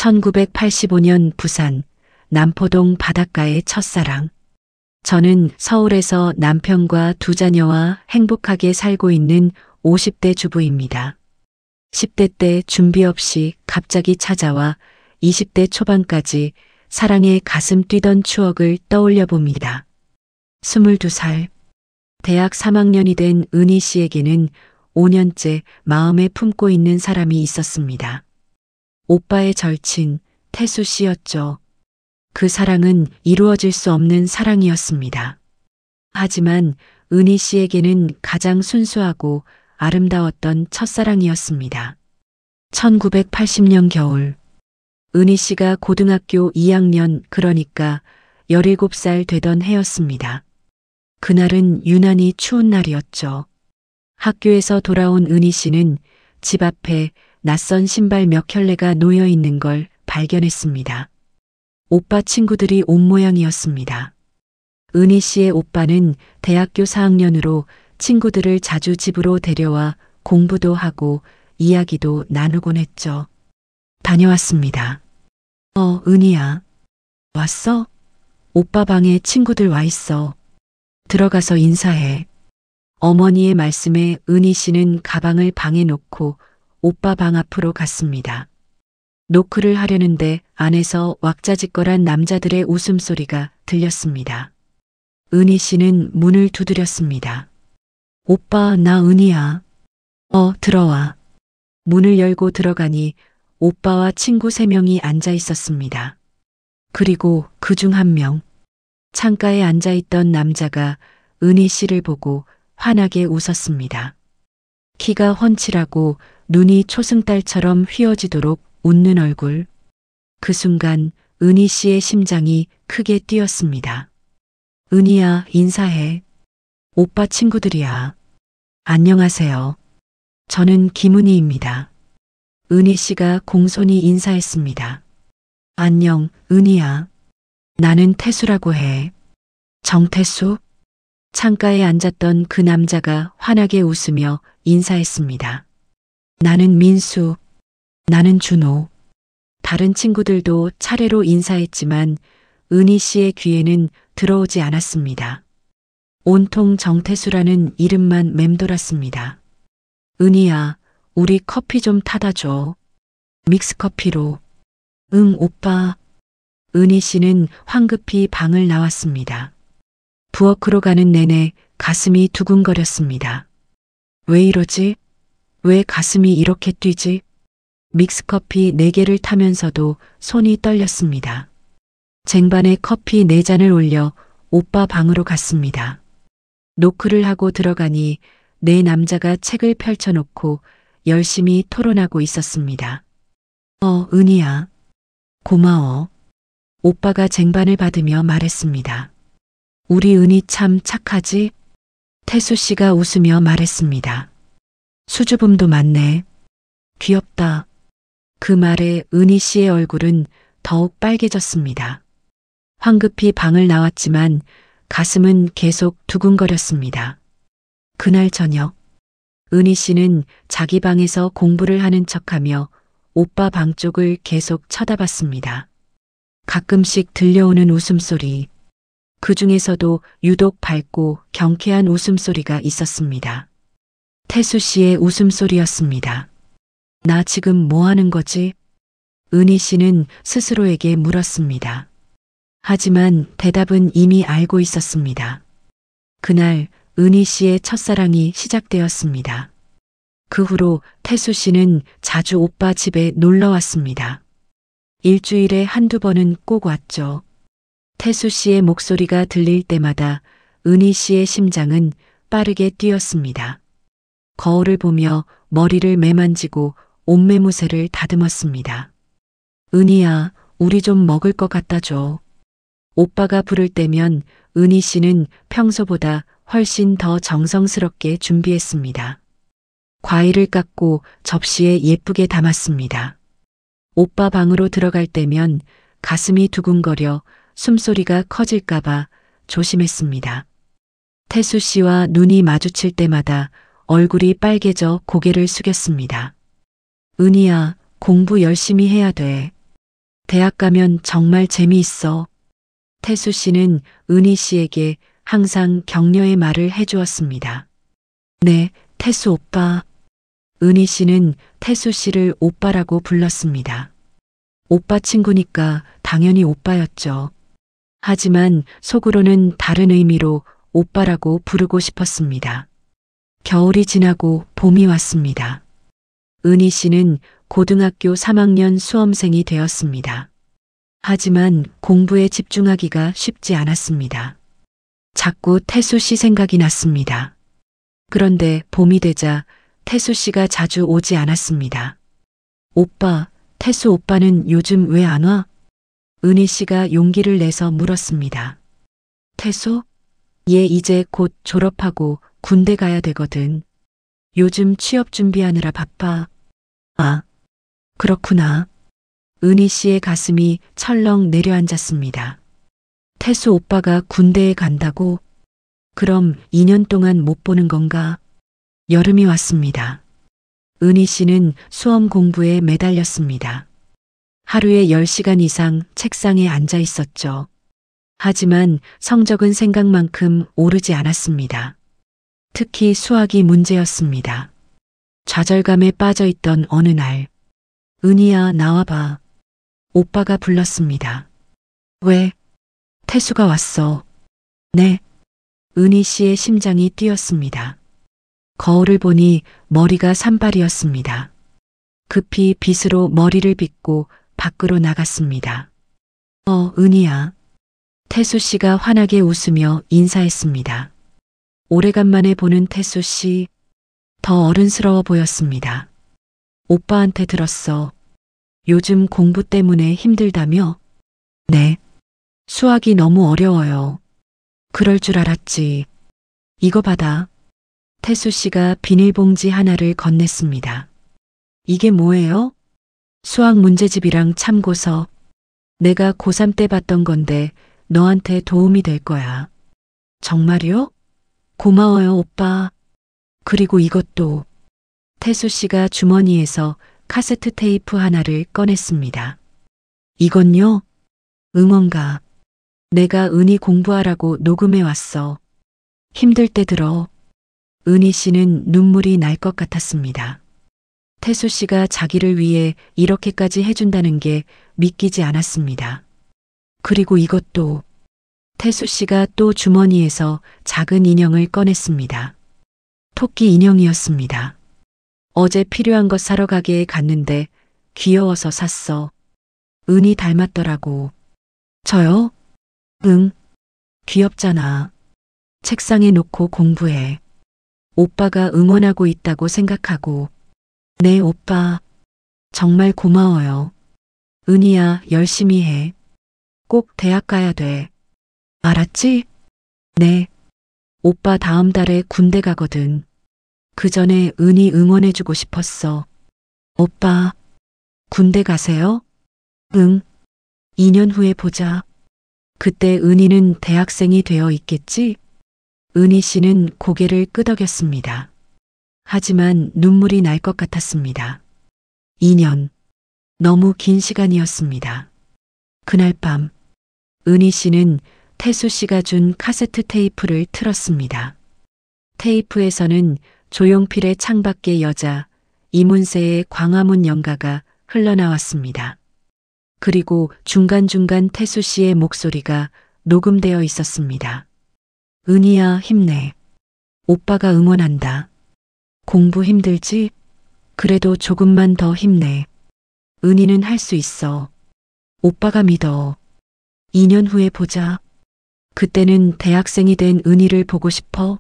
1985년 부산 남포동 바닷가의 첫사랑. 저는 서울에서 남편과 두 자녀와 행복하게 살고 있는 50대 주부입니다. 10대 때 준비 없이 갑자기 찾아와 20대 초반까지 사랑에 가슴 뛰던 추억을 떠올려 봅니다. 22살. 대학 3학년이 된 은희 씨에게는 5년째 마음에 품고 있는 사람이 있었습니다. 오빠의 절친 태수 씨였죠. 그 사랑은 이루어질 수 없는 사랑이었습니다. 하지만 은희 씨에게는 가장 순수하고 아름다웠던 첫사랑이었습니다. 1980년 겨울, 은희 씨가 고등학교 2학년, 그러니까 17살 되던 해였습니다. 그날은 유난히 추운 날이었죠. 학교에서 돌아온 은희 씨는 집 앞에 낯선 신발 몇 켤레가 놓여 있는 걸 발견했습니다. 오빠 친구들이 온 모양이었습니다. 은희 씨의 오빠는 대학교 4학년으로 친구들을 자주 집으로 데려와 공부도 하고 이야기도 나누곤 했죠. 다녀왔습니다. 은희야. 왔어? 오빠 방에 친구들 와 있어. 들어가서 인사해. 어머니의 말씀에 은희 씨는 가방을 방에 놓고 오빠 방 앞으로 갔습니다. 노크를 하려는데 안에서 왁자지껄한 남자들의 웃음소리가 들렸습니다. 은희 씨는 문을 두드렸습니다. 오빠, 나 은희야. 들어와. 문을 열고 들어가니 오빠와 친구 3명이 앉아 있었습니다. 그리고 그중 한 명, 창가에 앉아 있던 남자가 은희 씨를 보고 환하게 웃었습니다. 키가 훤칠하고 눈이 초승달처럼 휘어지도록 웃는 얼굴. 그 순간 은희 씨의 심장이 크게 뛰었습니다. 은희야, 인사해. 오빠 친구들이야. 안녕하세요. 저는 김은희입니다. 은희 씨가 공손히 인사했습니다. 안녕, 은희야. 나는 태수라고 해. 정태수? 창가에 앉았던 그 남자가 환하게 웃으며 인사했습니다. 나는 민수. 나는 준호. 다른 친구들도 차례로 인사했지만 은희 씨의 귀에는 들어오지 않았습니다. 온통 정태수라는 이름만 맴돌았습니다. 은희야, 우리 커피 좀 타다 줘. 믹스커피로. 응, 오빠. 은희 씨는 황급히 방을 나왔습니다. 부엌으로 가는 내내 가슴이 두근거렸습니다. 왜 이러지? 왜 가슴이 이렇게 뛰지? 믹스커피 4개를 타면서도 손이 떨렸습니다. 쟁반에 커피 4잔을 올려 오빠 방으로 갔습니다. 노크를 하고 들어가니 4남자가 책을 펼쳐놓고 열심히 토론하고 있었습니다. 은희야. 고마워. 오빠가 쟁반을 받으며 말했습니다. 우리 은희 참 착하지? 태수 씨가 웃으며 말했습니다. 수줍음도 많네. 귀엽다. 그 말에 은희 씨의 얼굴은 더욱 빨개졌습니다. 황급히 방을 나왔지만 가슴은 계속 두근거렸습니다. 그날 저녁, 은희 씨는 자기 방에서 공부를 하는 척하며 오빠 방 쪽을 계속 쳐다봤습니다. 가끔씩 들려오는 웃음소리, 그 중에서도 유독 밝고 경쾌한 웃음소리가 있었습니다. 태수 씨의 웃음소리였습니다. 나 지금 뭐 하는 거지? 은희 씨는 스스로에게 물었습니다. 하지만 대답은 이미 알고 있었습니다. 그날 은희 씨의 첫사랑이 시작되었습니다. 그 후로 태수 씨는 자주 오빠 집에 놀러 왔습니다. 일주일에 한두 번은 꼭 왔죠. 태수 씨의 목소리가 들릴 때마다 은희 씨의 심장은 빠르게 뛰었습니다. 거울을 보며 머리를 매만지고 옷매무새를 다듬었습니다. 은희야, 우리 좀 먹을 것 갖다 줘. 오빠가 부를 때면 은희 씨는 평소보다 훨씬 더 정성스럽게 준비했습니다. 과일을 깎고 접시에 예쁘게 담았습니다. 오빠 방으로 들어갈 때면 가슴이 두근거려 숨소리가 커질까봐 조심했습니다. 태수 씨와 눈이 마주칠 때마다 얼굴이 빨개져 고개를 숙였습니다. 은희야, 공부 열심히 해야 돼. 대학 가면 정말 재미있어. 태수 씨는 은희 씨에게 항상 격려의 말을 해주었습니다. 네, 태수 오빠. 은희 씨는 태수 씨를 오빠라고 불렀습니다. 오빠 친구니까 당연히 오빠였죠. 하지만 속으로는 다른 의미로 오빠라고 부르고 싶었습니다. 겨울이 지나고 봄이 왔습니다. 은희 씨는 고등학교 3학년 수험생이 되었습니다. 하지만 공부에 집중하기가 쉽지 않았습니다. 자꾸 태수 씨 생각이 났습니다. 그런데 봄이 되자 태수 씨가 자주 오지 않았습니다. 오빠, 태수 오빠는 요즘 왜 안 와? 은희 씨가 용기를 내서 물었습니다. 태수? 얘 이제 곧 졸업하고 군대 가야 되거든. 요즘 취업 준비하느라 바빠. 아, 그렇구나. 은희 씨의 가슴이 철렁 내려앉았습니다. 태수 오빠가 군대에 간다고? 그럼 2년 동안 못 보는 건가? 여름이 왔습니다. 은희 씨는 수험 공부에 매달렸습니다. 하루에 10시간 이상 책상에 앉아 있었죠. 하지만 성적은 생각만큼 오르지 않았습니다. 특히 수학이 문제였습니다. 좌절감에 빠져 있던 어느 날, 은희야, 나와봐. 오빠가 불렀습니다. 왜? 태수가 왔어. 네. 은희 씨의 심장이 뛰었습니다. 거울을 보니 머리가 산발이었습니다. 급히 빗으로 머리를 빗고 밖으로 나갔습니다. 은희야. 태수 씨가 환하게 웃으며 인사했습니다. 오래간만에 보는 태수 씨, 더 어른스러워 보였습니다. 오빠한테 들었어. 요즘 공부 때문에 힘들다며? 네. 수학이 너무 어려워요. 그럴 줄 알았지. 이거 받아. 태수 씨가 비닐봉지 하나를 건넸습니다. 이게 뭐예요? 수학 문제집이랑 참고서. 내가 고3 때 봤던 건데 너한테 도움이 될 거야. 정말요? 고마워요, 오빠. 그리고 이것도. 태수 씨가 주머니에서 카세트 테이프 하나를 꺼냈습니다. 이건요? 응원가. 내가 은희 공부하라고 녹음해 왔어. 힘들 때 들어. 은희 씨는 눈물이 날 것 같았습니다. 태수 씨가 자기를 위해 이렇게까지 해준다는 게 믿기지 않았습니다. 그리고 이것도. 태수 씨가 또 주머니에서 작은 인형을 꺼냈습니다. 토끼 인형이었습니다. 어제 필요한 것 사러 가게에 갔는데 귀여워서 샀어. 은희 닮았더라고. 저요? 응. 귀엽잖아. 책상에 놓고 공부해. 오빠가 응원하고 있다고 생각하고. 네, 오빠. 정말 고마워요. 은희야, 열심히 해. 꼭 대학 가야 돼. 알았지? 네. 오빠 다음 달에 군대 가거든. 그 전에 은희 응원해주고 싶었어. 오빠, 군대 가세요? 응. 2년 후에 보자. 그때 은희는 대학생이 되어 있겠지? 은희 씨는 고개를 끄덕였습니다. 하지만 눈물이 날 것 같았습니다. 2년. 너무 긴 시간이었습니다. 그날 밤, 은희 씨는 태수 씨가 준 카세트 테이프를 틀었습니다. 테이프에서는 조용필의 창밖의 여자, 이문세의 광화문 연가가 흘러나왔습니다. 그리고 중간중간 태수 씨의 목소리가 녹음되어 있었습니다. 은희야, 힘내. 오빠가 응원한다. 공부 힘들지? 그래도 조금만 더 힘내. 은희는 할 수 있어. 오빠가 믿어. 2년 후에 보자. 그때는 대학생이 된 은희를 보고 싶어.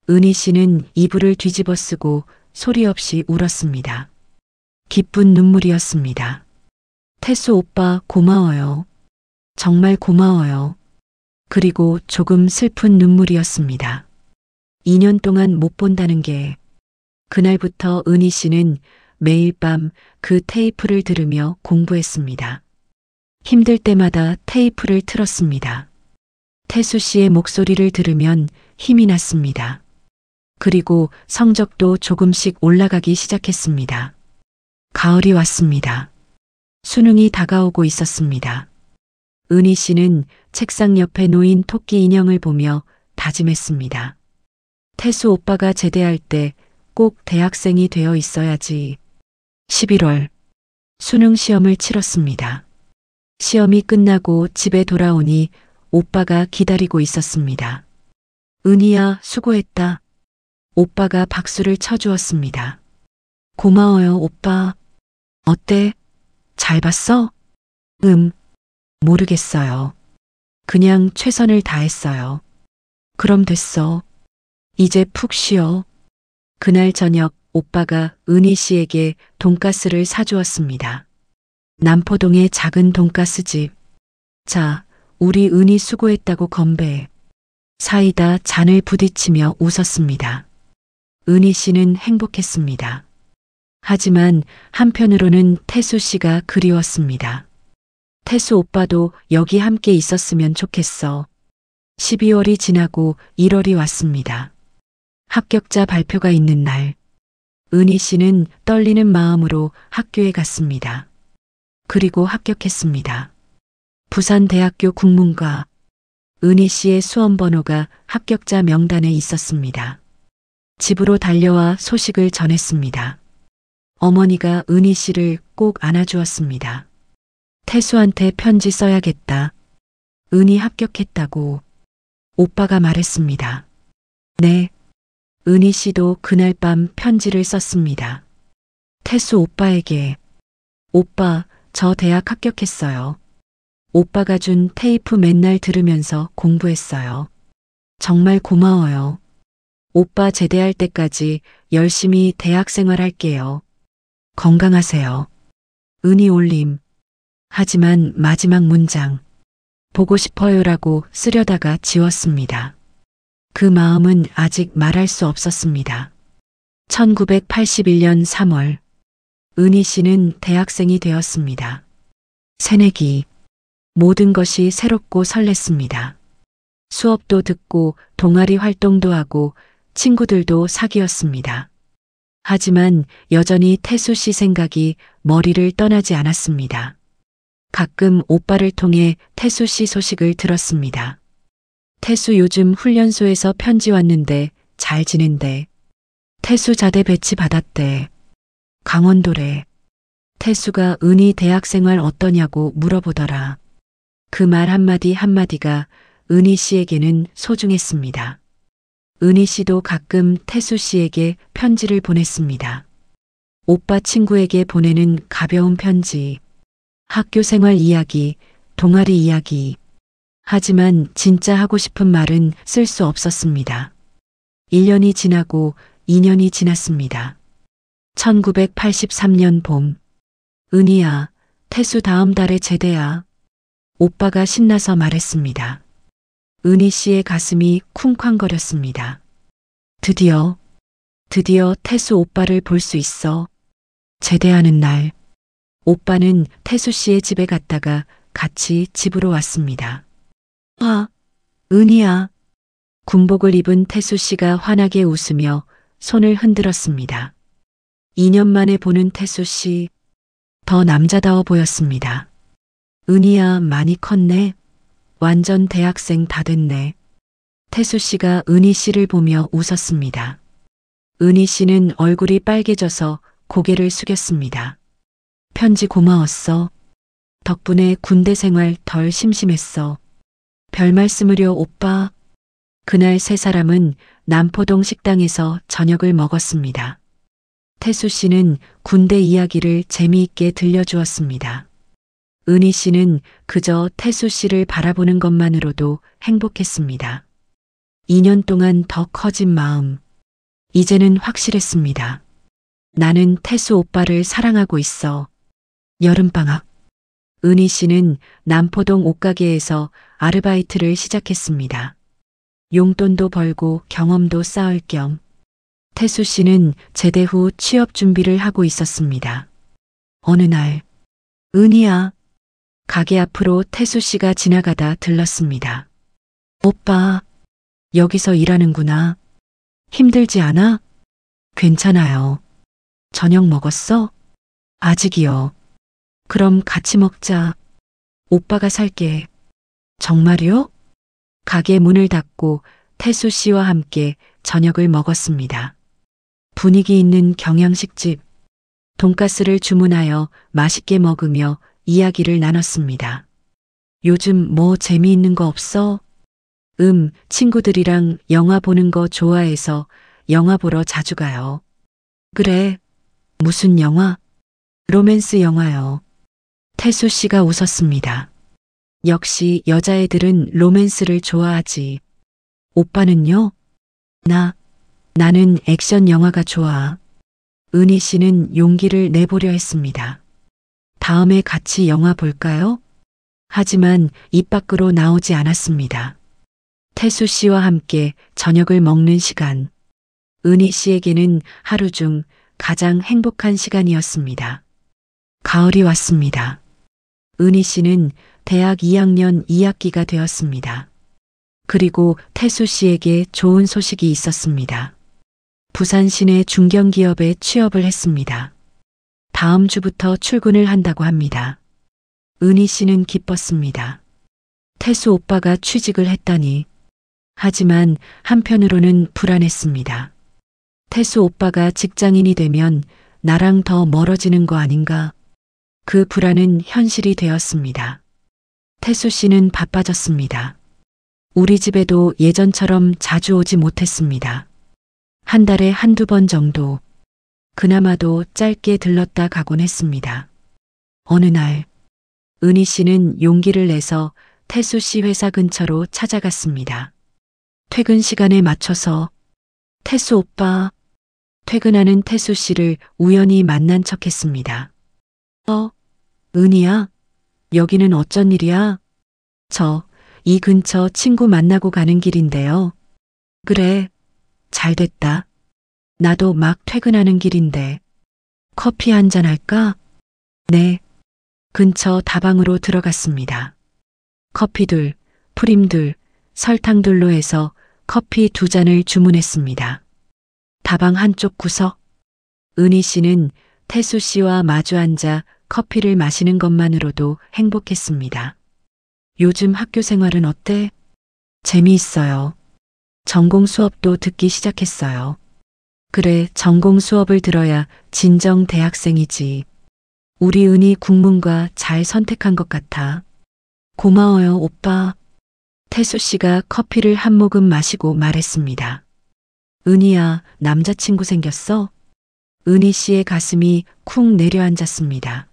은희 씨는 이불을 뒤집어 쓰고 소리 없이 울었습니다. 기쁜 눈물이었습니다. 태수 오빠 고마워요. 정말 고마워요. 그리고 조금 슬픈 눈물이었습니다. 2년 동안 못 본다는 게. 그날부터 은희 씨는 매일 밤 그 테이프를 들으며 공부했습니다. 힘들 때마다 테이프를 틀었습니다. 태수 씨의 목소리를 들으면 힘이 났습니다. 그리고 성적도 조금씩 올라가기 시작했습니다. 가을이 왔습니다. 수능이 다가오고 있었습니다. 은희 씨는 책상 옆에 놓인 토끼 인형을 보며 다짐했습니다. 태수 오빠가 제대할 때 꼭 대학생이 되어 있어야지. 11월 수능 시험을 치렀습니다. 시험이 끝나고 집에 돌아오니 오빠가 기다리고 있었습니다. 은희야, 수고했다. 오빠가 박수를 쳐주었습니다. 고마워요, 오빠. 어때? 잘 봤어? 모르겠어요. 그냥 최선을 다했어요. 그럼 됐어. 이제 푹 쉬어. 그날 저녁 오빠가 은희 씨에게 돈가스를 사주었습니다. 남포동의 작은 돈가스집. 자, 우리 은희 수고했다고 건배. 사이다 잔을 부딪히며 웃었습니다. 은희 씨는 행복했습니다. 하지만 한편으로는 태수 씨가 그리웠습니다. 태수 오빠도 여기 함께 있었으면 좋겠어. 12월이 지나고 1월이 왔습니다. 합격자 발표가 있는 날, 은희 씨는 떨리는 마음으로 학교에 갔습니다. 그리고 합격했습니다. 부산대학교 국문과. 은희 씨의 수험번호가 합격자 명단에 있었습니다. 집으로 달려와 소식을 전했습니다. 어머니가 은희 씨를 꼭 안아주었습니다. 태수한테 편지 써야겠다. 은희 합격했다고 오빠가 말했습니다. 네. 은희 씨도 그날 밤 편지를 썼습니다. 태수 오빠에게. 오빠, 저 대학 합격했어요. 오빠가 준 테이프 맨날 들으면서 공부했어요. 정말 고마워요. 오빠 제대할 때까지 열심히 대학 생활할게요. 건강하세요. 은희 올림. 하지만 마지막 문장. 보고 싶어요라고 쓰려다가 지웠습니다. 그 마음은 아직 말할 수 없었습니다. 1981년 3월. 은희 씨는 대학생이 되었습니다. 새내기. 모든 것이 새롭고 설렜습니다. 수업도 듣고 동아리 활동도 하고 친구들도 사귀었습니다. 하지만 여전히 태수 씨 생각이 머리를 떠나지 않았습니다. 가끔 오빠를 통해 태수 씨 소식을 들었습니다. 태수 요즘 훈련소에서 편지 왔는데 잘 지낸대. 태수 자대 배치 받았대. 강원도래. 태수가 은희 대학생활 어떠냐고 물어보더라. 그 말 한마디 한마디가 은희 씨에게는 소중했습니다. 은희 씨도 가끔 태수 씨에게 편지를 보냈습니다. 오빠 친구에게 보내는 가벼운 편지. 학교 생활 이야기, 동아리 이야기. 하지만 진짜 하고 싶은 말은 쓸 수 없었습니다. 1년이 지나고 2년이 지났습니다. 1983년 봄. 은희야, 태수 다음 달에 제대야. 오빠가 신나서 말했습니다. 은희 씨의 가슴이 쿵쾅거렸습니다. 드디어 태수 오빠를 볼 수 있어. 제대하는 날. 오빠는 태수 씨의 집에 갔다가 같이 집으로 왔습니다. 은희야. 군복을 입은 태수 씨가 환하게 웃으며 손을 흔들었습니다. 2년 만에 보는 태수 씨, 더 남자다워 보였습니다. 은희야, 많이 컸네. 완전 대학생 다 됐네. 태수 씨가 은희 씨를 보며 웃었습니다. 은희 씨는 얼굴이 빨개져서 고개를 숙였습니다. 편지 고마웠어. 덕분에 군대 생활 덜 심심했어. 별 말씀을요, 오빠. 그날 세 사람은 남포동 식당에서 저녁을 먹었습니다. 태수 씨는 군대 이야기를 재미있게 들려주었습니다. 은희 씨는 그저 태수 씨를 바라보는 것만으로도 행복했습니다. 2년 동안 더 커진 마음. 이제는 확실했습니다. 나는 태수 오빠를 사랑하고 있어. 여름방학. 은희 씨는 남포동 옷가게에서 아르바이트를 시작했습니다. 용돈도 벌고 경험도 쌓을 겸. 태수 씨는 제대 후 취업 준비를 하고 있었습니다. 어느 날, 은희야. 가게 앞으로 태수 씨가 지나가다 들렀습니다. 오빠, 여기서 일하는구나. 힘들지 않아? 괜찮아요. 저녁 먹었어? 아직이요. 그럼 같이 먹자. 오빠가 살게. 정말요? 가게 문을 닫고 태수 씨와 함께 저녁을 먹었습니다. 분위기 있는 경양식집, 돈가스를 주문하여 맛있게 먹으며 이야기를 나눴습니다. 요즘 뭐 재미있는 거 없어? 친구들이랑 영화 보는 거 좋아해서 영화 보러 자주 가요. 그래, 무슨 영화? 로맨스 영화요. 태수 씨가 웃었습니다. 역시 여자애들은 로맨스를 좋아하지. 오빠는요? 나는 액션 영화가 좋아. 은희 씨는 용기를 내보려 했습니다. 다음에 같이 영화 볼까요? 하지만 입 밖으로 나오지 않았습니다. 태수 씨와 함께 저녁을 먹는 시간. 은희 씨에게는 하루 중 가장 행복한 시간이었습니다. 가을이 왔습니다. 은희 씨는 대학 2학년 2학기가 되었습니다. 그리고 태수 씨에게 좋은 소식이 있었습니다. 부산 시내 중견기업에 취업을 했습니다. 다음 주부터 출근을 한다고 합니다. 은희 씨는 기뻤습니다. 태수 오빠가 취직을 했다니. 하지만 한편으로는 불안했습니다. 태수 오빠가 직장인이 되면 나랑 더 멀어지는 거 아닌가? 그 불안은 현실이 되었습니다. 태수 씨는 바빠졌습니다. 우리 집에도 예전처럼 자주 오지 못했습니다. 한 달에 한두 번 정도. 그나마도 짧게 들렀다 가곤 했습니다. 어느 날, 은희 씨는 용기를 내서 태수 씨 회사 근처로 찾아갔습니다. 퇴근 시간에 맞춰서 태수 오빠, 퇴근하는 태수 씨를 우연히 만난 척 했습니다. 은희야, 여기는 어쩐 일이야? 이 근처 친구 만나고 가는 길인데요. 그래, 잘 됐다. 나도 막 퇴근하는 길인데. 커피 한잔 할까? 네. 근처 다방으로 들어갔습니다. 커피둘, 프림둘, 설탕둘로 해서 커피 2잔을 주문했습니다. 다방 한쪽 구석. 은희 씨는 태수 씨와 마주 앉아 커피를 마시는 것만으로도 행복했습니다. 요즘 학교 생활은 어때? 재미있어요. 전공 수업도 듣기 시작했어요. 그래, 전공 수업을 들어야 진정 대학생이지. 우리 은희 국문과 잘 선택한 것 같아. 고마워요, 오빠. 태수 씨가 커피를 한 모금 마시고 말했습니다. 은희야, 남자친구 생겼어? 은희 씨의 가슴이 쿵 내려앉았습니다.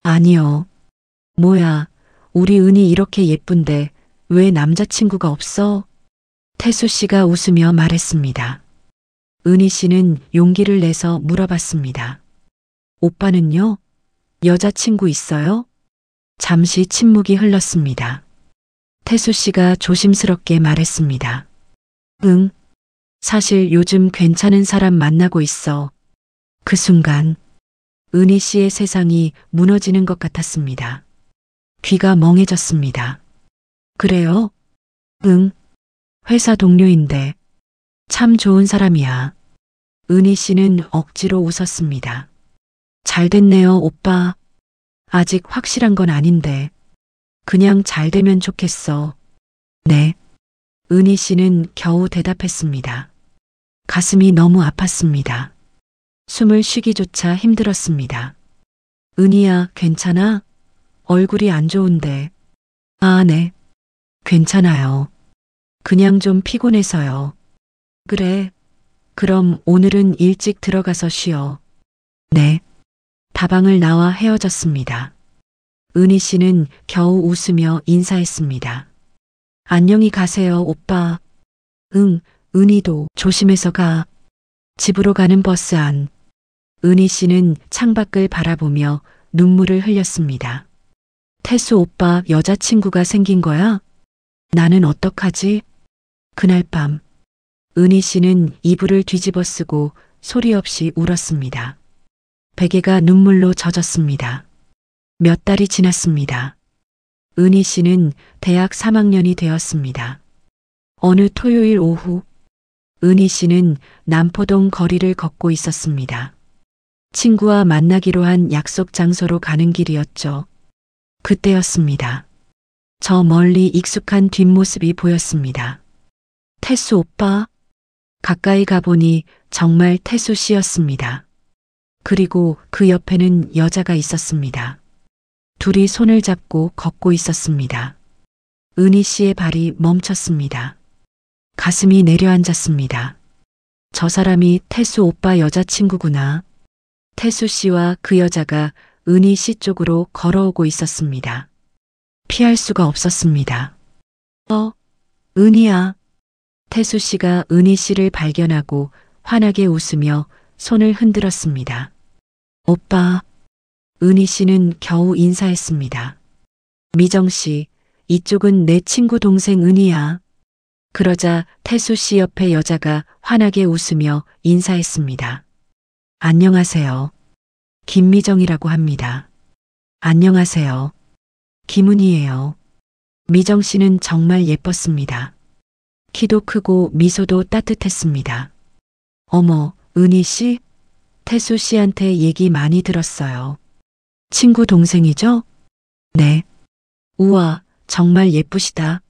아니요. 뭐야, 우리 은희 이렇게 예쁜데 왜 남자친구가 없어? 태수 씨가 웃으며 말했습니다. 은희 씨는 용기를 내서 물어봤습니다. 오빠는요? 여자친구 있어요? 잠시 침묵이 흘렀습니다. 태수 씨가 조심스럽게 말했습니다. 응, 사실 요즘 괜찮은 사람 만나고 있어. 그 순간 은희 씨의 세상이 무너지는 것 같았습니다. 귀가 멍해졌습니다. 그래요? 응, 회사 동료인데 참 좋은 사람이야. 은희 씨는 억지로 웃었습니다. 잘 됐네요, 오빠. 아직 확실한 건 아닌데 그냥 잘 되면 좋겠어. 네. 은희 씨는 겨우 대답했습니다. 가슴이 너무 아팠습니다. 숨을 쉬기조차 힘들었습니다. 은희야, 괜찮아? 얼굴이 안 좋은데. 아, 네. 괜찮아요. 그냥 좀 피곤해서요. 그래. 그럼 오늘은 일찍 들어가서 쉬어. 네. 다방을 나와 헤어졌습니다. 은희 씨는 겨우 웃으며 인사했습니다. 안녕히 가세요, 오빠. 응, 은희도 조심해서 가. 집으로 가는 버스 안. 은희 씨는 창밖을 바라보며 눈물을 흘렸습니다. 태수 오빠 여자친구가 생긴 거야? 나는 어떡하지? 그날 밤, 은희 씨는 이불을 뒤집어 쓰고 소리 없이 울었습니다. 베개가 눈물로 젖었습니다. 몇 달이 지났습니다. 은희 씨는 대학 3학년이 되었습니다. 어느 토요일 오후, 은희 씨는 남포동 거리를 걷고 있었습니다. 친구와 만나기로 한 약속 장소로 가는 길이었죠. 그때였습니다. 저 멀리 익숙한 뒷모습이 보였습니다. 태수 오빠. 가까이 가보니 정말 태수 씨였습니다. 그리고 그 옆에는 여자가 있었습니다. 둘이 손을 잡고 걷고 있었습니다. 은희 씨의 발이 멈췄습니다. 가슴이 내려앉았습니다. 저 사람이 태수 오빠 여자친구구나. 태수 씨와 그 여자가 은희 씨 쪽으로 걸어오고 있었습니다. 피할 수가 없었습니다. 은희야. 태수 씨가 은희 씨를 발견하고 환하게 웃으며 손을 흔들었습니다. 오빠. 은희 씨는 겨우 인사했습니다. 미정 씨, 이쪽은 내 친구 동생 은희야. 그러자 태수 씨 옆에 여자가 환하게 웃으며 인사했습니다. 안녕하세요. 김미정이라고 합니다. 안녕하세요. 김은희예요. 미정 씨는 정말 예뻤습니다. 키도 크고 미소도 따뜻했습니다. 어머, 은희 씨? 태수 씨한테 얘기 많이 들었어요. 친구 동생이죠? 네. 우와, 정말 예쁘시다.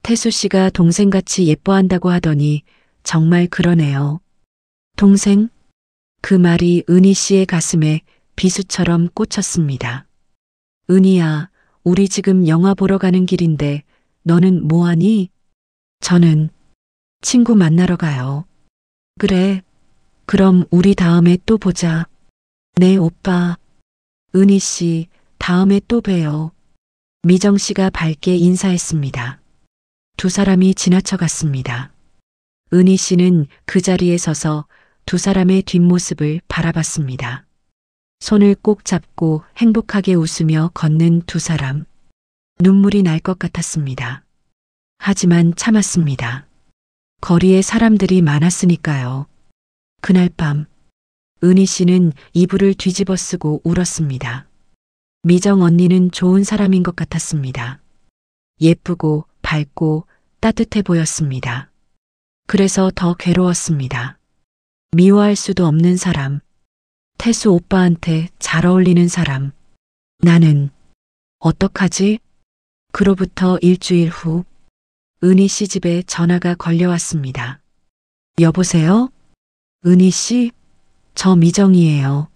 태수 씨가 동생같이 예뻐한다고 하더니 정말 그러네요. 동생? 그 말이 은희 씨의 가슴에 비수처럼 꽂혔습니다. 은희야, 우리 지금 영화 보러 가는 길인데 너는 뭐하니? 저는 친구 만나러 가요. 그래. 그럼 우리 다음에 또 보자. 네, 오빠. 은희 씨, 다음에 또 봬요. 미정 씨가 밝게 인사했습니다. 두 사람이 지나쳐 갔습니다. 은희 씨는 그 자리에 서서 두 사람의 뒷모습을 바라봤습니다. 손을 꼭 잡고 행복하게 웃으며 걷는 두 사람. 눈물이 날 것 같았습니다. 하지만 참았습니다. 거리에 사람들이 많았으니까요. 그날 밤, 은희 씨는 이불을 뒤집어 쓰고 울었습니다. 미정 언니는 좋은 사람인 것 같았습니다. 예쁘고 밝고 따뜻해 보였습니다. 그래서 더 괴로웠습니다. 미워할 수도 없는 사람, 태수 오빠한테 잘 어울리는 사람. 나는 어떡하지? 그로부터 일주일 후, 은희 씨 집에 전화가 걸려왔습니다. 여보세요? 은희 씨? 저 미정이에요.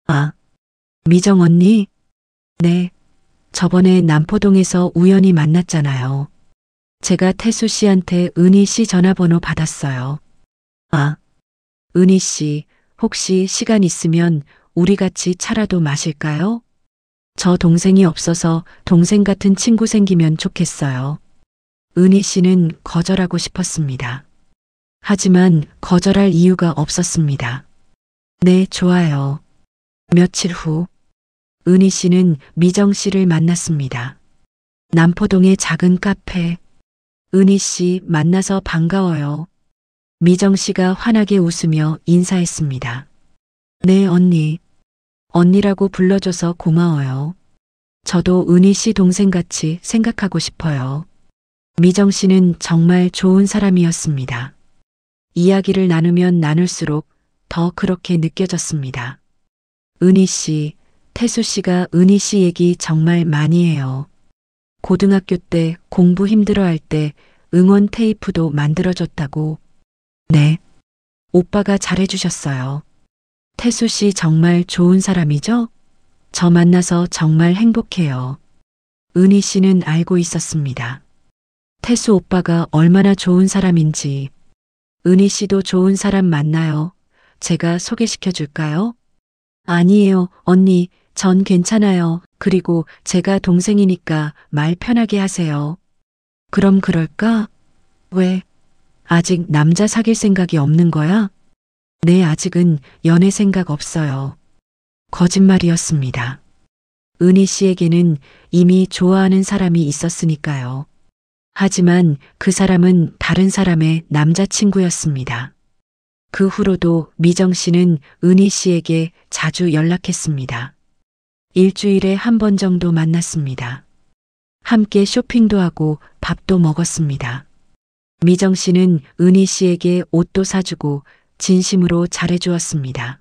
아, 미정 언니? 네. 저번에 남포동에서 우연히 만났잖아요. 제가 태수 씨한테 은희 씨 전화번호 받았어요. 아, 은희 씨, 혹시 시간 있으면 우리 같이 차라도 마실까요? 저 동생이 없어서 동생 같은 친구 생기면 좋겠어요. 은희 씨는 거절하고 싶었습니다. 하지만 거절할 이유가 없었습니다. 네, 좋아요. 며칠 후, 은희 씨는 미정 씨를 만났습니다. 남포동의 작은 카페. 은희 씨 만나서 반가워요. 미정 씨가 환하게 웃으며 인사했습니다. 네, 언니. 언니라고 불러줘서 고마워요. 저도 은희 씨 동생같이 생각하고 싶어요. 미정 씨는 정말 좋은 사람이었습니다. 이야기를 나누면 나눌수록 더 그렇게 느껴졌습니다. 은희 씨, 태수 씨가 은희 씨 얘기 정말 많이 해요. 고등학교 때 공부 힘들어할 때 응원 테이프도 만들어줬다고. 네. 오빠가 잘해주셨어요. 태수 씨 정말 좋은 사람이죠? 저 만나서 정말 행복해요. 은희 씨는 알고 있었습니다. 태수 오빠가 얼마나 좋은 사람인지. 은희 씨도 좋은 사람 만나요. 제가 소개시켜 줄까요? 아니에요, 언니. 전 괜찮아요. 그리고 제가 동생이니까 말 편하게 하세요. 그럼 그럴까? 왜? 아직 남자 사귈 생각이 없는 거야? 네, 아직은 연애 생각 없어요. 거짓말이었습니다. 은희 씨에게는 이미 좋아하는 사람이 있었으니까요. 하지만 그 사람은 다른 사람의 남자친구였습니다. 그 후로도 미정 씨는 은희 씨에게 자주 연락했습니다. 일주일에 한 번 정도 만났습니다. 함께 쇼핑도 하고 밥도 먹었습니다. 미정 씨는 은희 씨에게 옷도 사주고 진심으로 잘해주었습니다.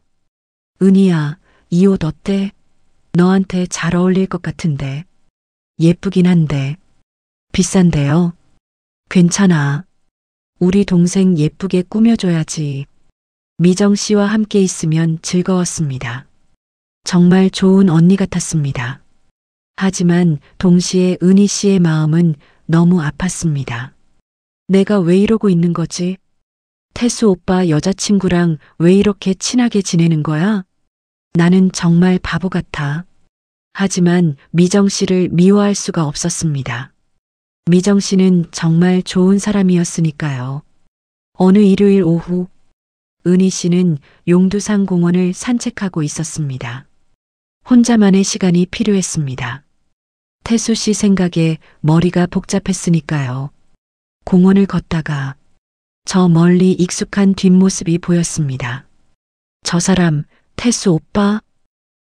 은희야, 이 옷 어때? 너한테 잘 어울릴 것 같은데. 예쁘긴 한데. 비싼데요? 괜찮아. 우리 동생 예쁘게 꾸며줘야지. 미정 씨와 함께 있으면 즐거웠습니다. 정말 좋은 언니 같았습니다. 하지만 동시에 은희 씨의 마음은 너무 아팠습니다. 내가 왜 이러고 있는 거지? 태수 오빠 여자친구랑 왜 이렇게 친하게 지내는 거야? 나는 정말 바보 같아. 하지만 미정 씨를 미워할 수가 없었습니다. 미정 씨는 정말 좋은 사람이었으니까요. 어느 일요일 오후, 은희 씨는 용두산 공원을 산책하고 있었습니다. 혼자만의 시간이 필요했습니다. 태수 씨 생각에 머리가 복잡했으니까요. 공원을 걷다가 저 멀리 익숙한 뒷모습이 보였습니다. 저 사람, 태수 오빠?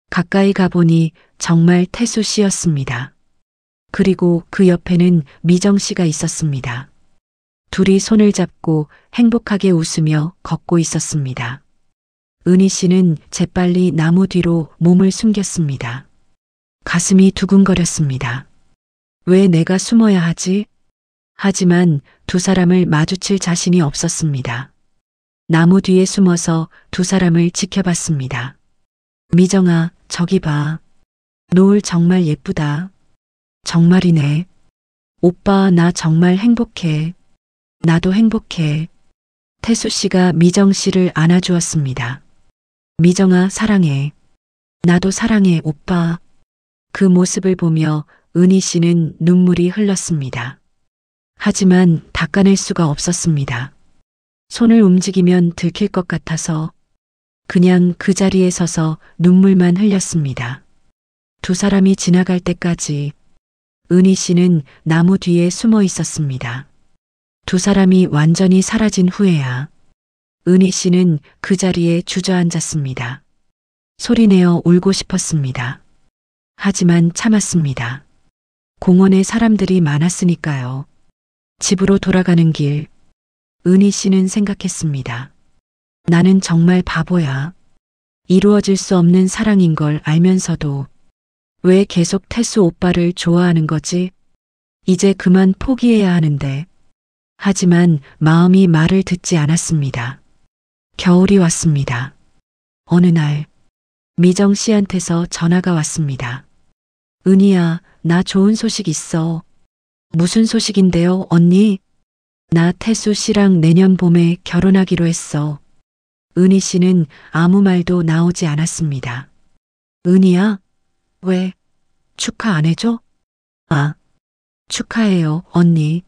가까이 가보니 정말 태수 씨였습니다. 그리고 그 옆에는 미정 씨가 있었습니다. 둘이 손을 잡고 행복하게 웃으며 걷고 있었습니다. 은희 씨는 재빨리 나무 뒤로 몸을 숨겼습니다. 가슴이 두근거렸습니다. 왜 내가 숨어야 하지? 하지만 두 사람을 마주칠 자신이 없었습니다. 나무 뒤에 숨어서 두 사람을 지켜봤습니다. 미정아, 저기 봐. 노을 정말 예쁘다. 정말이네. 오빠, 나 정말 행복해. 나도 행복해. 태수 씨가 미정 씨를 안아주었습니다. 미정아, 사랑해. 나도 사랑해, 오빠. 그 모습을 보며 은희 씨는 눈물이 흘렀습니다. 하지만 닦아낼 수가 없었습니다. 손을 움직이면 들킬 것 같아서 그냥 그 자리에 서서 눈물만 흘렸습니다. 두 사람이 지나갈 때까지 은희 씨는 나무 뒤에 숨어 있었습니다. 두 사람이 완전히 사라진 후에야 은희 씨는 그 자리에 주저앉았습니다. 소리내어 울고 싶었습니다. 하지만 참았습니다. 공원에 사람들이 많았으니까요. 집으로 돌아가는 길, 은희 씨는 생각했습니다. 나는 정말 바보야. 이루어질 수 없는 사랑인 걸 알면서도 왜 계속 태수 오빠를 좋아하는 거지? 이제 그만 포기해야 하는데. 하지만 마음이 말을 듣지 않았습니다. 겨울이 왔습니다. 어느 날 미정 씨한테서 전화가 왔습니다. 은희야, 나 좋은 소식 있어. 무슨 소식인데요, 언니? 나 태수 씨랑 내년 봄에 결혼하기로 했어. 은희 씨는 아무 말도 나오지 않았습니다. 은희야? 왜? 축하 안 해줘? 아, 축하해요, 언니.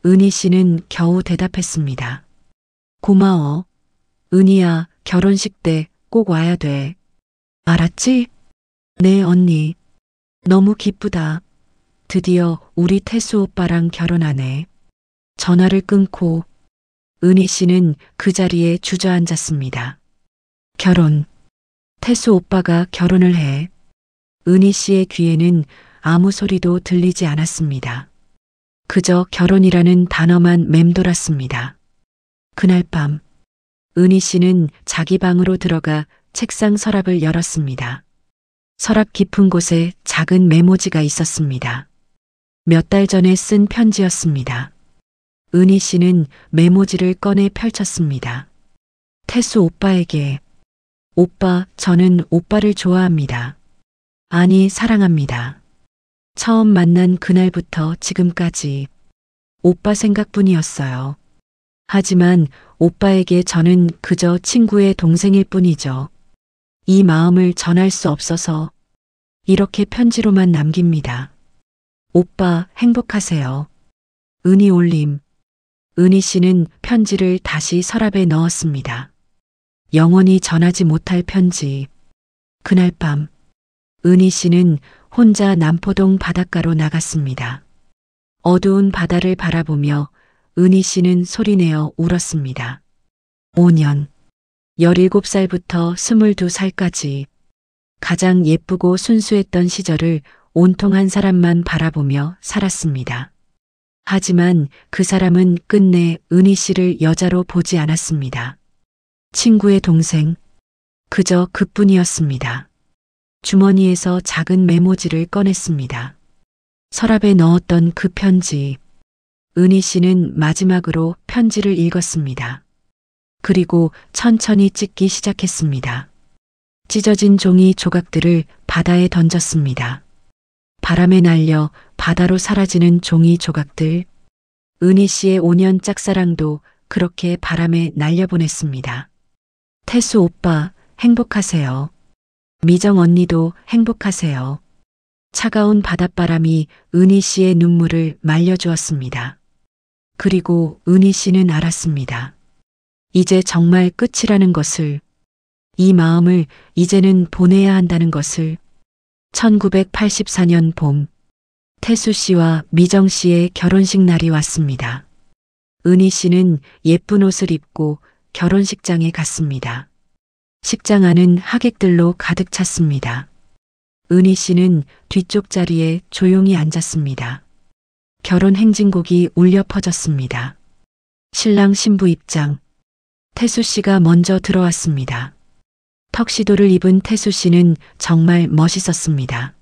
은희 씨는 겨우 대답했습니다. 고마워. 은희야, 결혼식 때 꼭 와야 돼. 알았지? 네, 언니. 너무 기쁘다. 드디어 우리 태수 오빠랑 결혼하네. 전화를 끊고 은희 씨는 그 자리에 주저앉았습니다. 결혼. 태수 오빠가 결혼을 해. 은희 씨의 귀에는 아무 소리도 들리지 않았습니다. 그저 결혼이라는 단어만 맴돌았습니다. 그날 밤, 은희 씨는 자기 방으로 들어가 책상 서랍을 열었습니다. 서랍 깊은 곳에 작은 메모지가 있었습니다. 몇 달 전에 쓴 편지였습니다. 은희 씨는 메모지를 꺼내 펼쳤습니다. 태수 오빠에게, 오빠, 저는 오빠를 좋아합니다. 아니, 사랑합니다. 처음 만난 그날부터 지금까지 오빠 생각뿐이었어요. 하지만 오빠에게 저는 그저 친구의 동생일 뿐이죠. 이 마음을 전할 수 없어서 이렇게 편지로만 남깁니다. 오빠, 행복하세요. 은희 올림. 은희 씨는 편지를 다시 서랍에 넣었습니다. 영원히 전하지 못할 편지. 그날 밤, 은희 씨는 혼자 남포동 바닷가로 나갔습니다. 어두운 바다를 바라보며 은희 씨는 소리내어 울었습니다. 5년, 17살부터 22살까지 가장 예쁘고 순수했던 시절을 온통 한 사람만 바라보며 살았습니다. 하지만 그 사람은 끝내 은희 씨를 여자로 보지 않았습니다. 친구의 동생, 그저 그뿐이었습니다. 주머니에서 작은 메모지를 꺼냈습니다. 서랍에 넣었던 그 편지. 은희 씨는 마지막으로 편지를 읽었습니다. 그리고 천천히 찢기 시작했습니다. 찢어진 종이 조각들을 바다에 던졌습니다. 바람에 날려 바다로 사라지는 종이 조각들. 은희 씨의 5년 짝사랑도 그렇게 바람에 날려보냈습니다. 태수 오빠, 행복하세요. 미정 언니도 행복하세요. 차가운 바닷바람이 은희 씨의 눈물을 말려주었습니다. 그리고 은희 씨는 알았습니다. 이제 정말 끝이라는 것을, 이 마음을 이제는 보내야 한다는 것을. 1984년 봄, 태수 씨와 미정 씨의 결혼식 날이 왔습니다. 은희 씨는 예쁜 옷을 입고 결혼식장에 갔습니다. 식장 안은 하객들로 가득 찼습니다. 은희 씨는 뒤쪽 자리에 조용히 앉았습니다. 결혼 행진곡이 울려 퍼졌습니다. 신랑 신부 입장. 태수 씨가 먼저 들어왔습니다. 턱시도를 입은 태수 씨는 정말 멋있었습니다.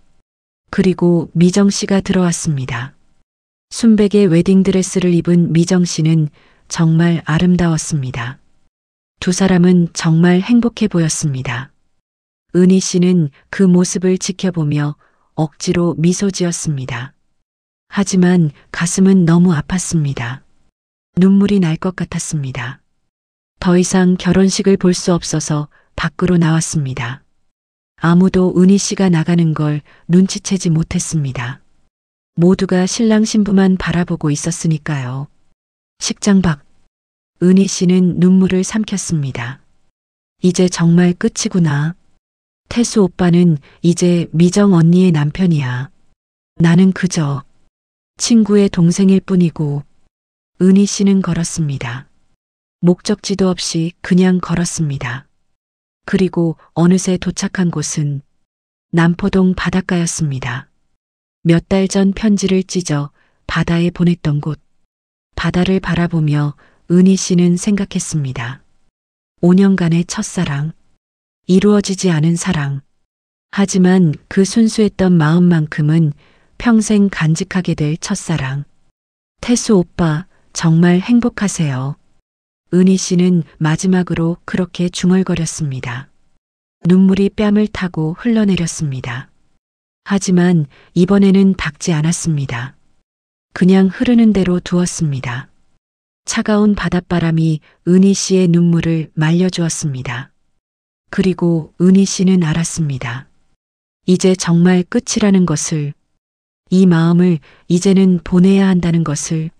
그리고 미정 씨가 들어왔습니다. 순백의 웨딩드레스를 입은 미정 씨는 정말 아름다웠습니다. 두 사람은 정말 행복해 보였습니다. 은희 씨는 그 모습을 지켜보며 억지로 미소 지었습니다. 하지만 가슴은 너무 아팠습니다. 눈물이 날 것 같았습니다. 더 이상 결혼식을 볼 수 없어서 밖으로 나왔습니다. 아무도 은희 씨가 나가는 걸 눈치채지 못했습니다. 모두가 신랑 신부만 바라보고 있었으니까요. 식장 밖, 은희 씨는 눈물을 삼켰습니다. 이제 정말 끝이구나. 태수 오빠는 이제 미정 언니의 남편이야. 나는 그저 친구의 동생일 뿐이고. 은희 씨는 걸었습니다. 목적지도 없이 그냥 걸었습니다. 그리고 어느새 도착한 곳은 남포동 바닷가였습니다. 몇 달 전 편지를 찢어 바다에 보냈던 곳. 바다를 바라보며 은희 씨는 생각했습니다. 5년간의 첫사랑. 이루어지지 않은 사랑. 하지만 그 순수했던 마음만큼은 평생 간직하게 될 첫사랑. 태수 오빠, 정말 행복하세요. 은희 씨는 마지막으로 그렇게 중얼거렸습니다. 눈물이 뺨을 타고 흘러내렸습니다. 하지만 이번에는 닦지 않았습니다. 그냥 흐르는 대로 두었습니다. 차가운 바닷바람이 은희 씨의 눈물을 말려주었습니다. 그리고 은희 씨는 알았습니다. 이제 정말 끝이라는 것을, 이 마음을 이제는 보내야 한다는 것을.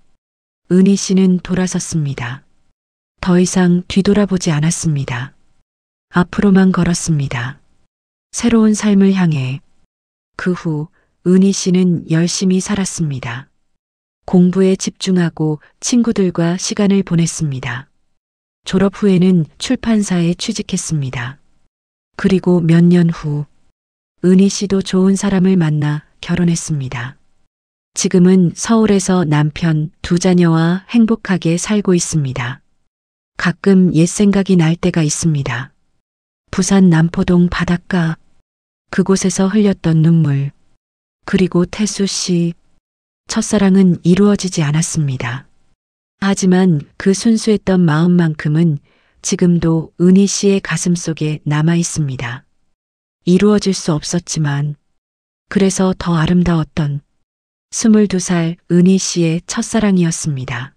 은희 씨는 돌아섰습니다. 더 이상 뒤돌아보지 않았습니다. 앞으로만 걸었습니다. 새로운 삶을 향해. 그 후 은희 씨는 열심히 살았습니다. 공부에 집중하고 친구들과 시간을 보냈습니다. 졸업 후에는 출판사에 취직했습니다. 그리고 몇 년 후 은희 씨도 좋은 사람을 만나 결혼했습니다. 지금은 서울에서 남편, 두 자녀와 행복하게 살고 있습니다. 가끔 옛 생각이 날 때가 있습니다. 부산 남포동 바닷가, 그곳에서 흘렸던 눈물. 그리고 태수 씨, 첫사랑은 이루어지지 않았습니다. 하지만 그 순수했던 마음만큼은 지금도 은희 씨의 가슴 속에 남아 있습니다. 이루어질 수 없었지만, 그래서 더 아름다웠던 22살 은희 씨의 첫사랑이었습니다.